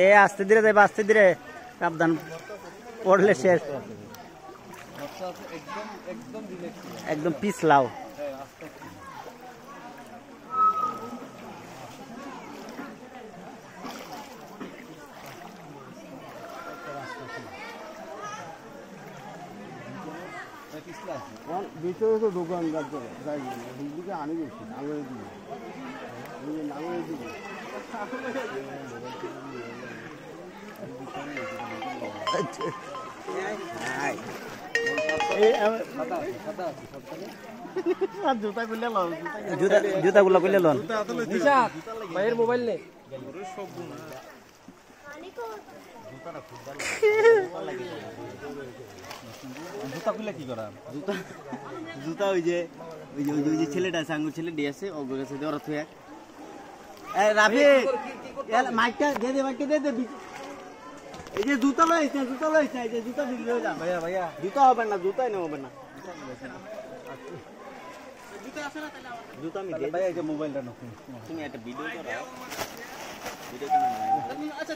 এ আস্তে ধীরে যাইবা, আস্তে ধীরে, সাবধান পড়লে শেষ। একদম পিছলাও। ভিতরে তো দোকান যাই দিকে আনি গেছি আঙুলের দিকে আঙুলের দিকে জুতা গুলো করলে লোন ভাইয়ের মোবাইল নেই। জুতা খুলে কি করা জুতা ওই যে ছেলেটা আছে আঙ্গুর ছেলে দিয়ে আছে ওর কাছে দিয়ে ওরা থুয়ে রাফি মাইকটা দিয়ে দে মাইকটা দিয়ে দে এই যে জুতা লইছে এই যে জুতা দিলে যা ভাইয়া জুতা হবে না জুতাই নেওয়া হবে না জুতা আমি ভাইয়া এই যে মোবাইলটা নাও তুমি একটা ভিডিও করো ভিডিও তুমি আচ্ছা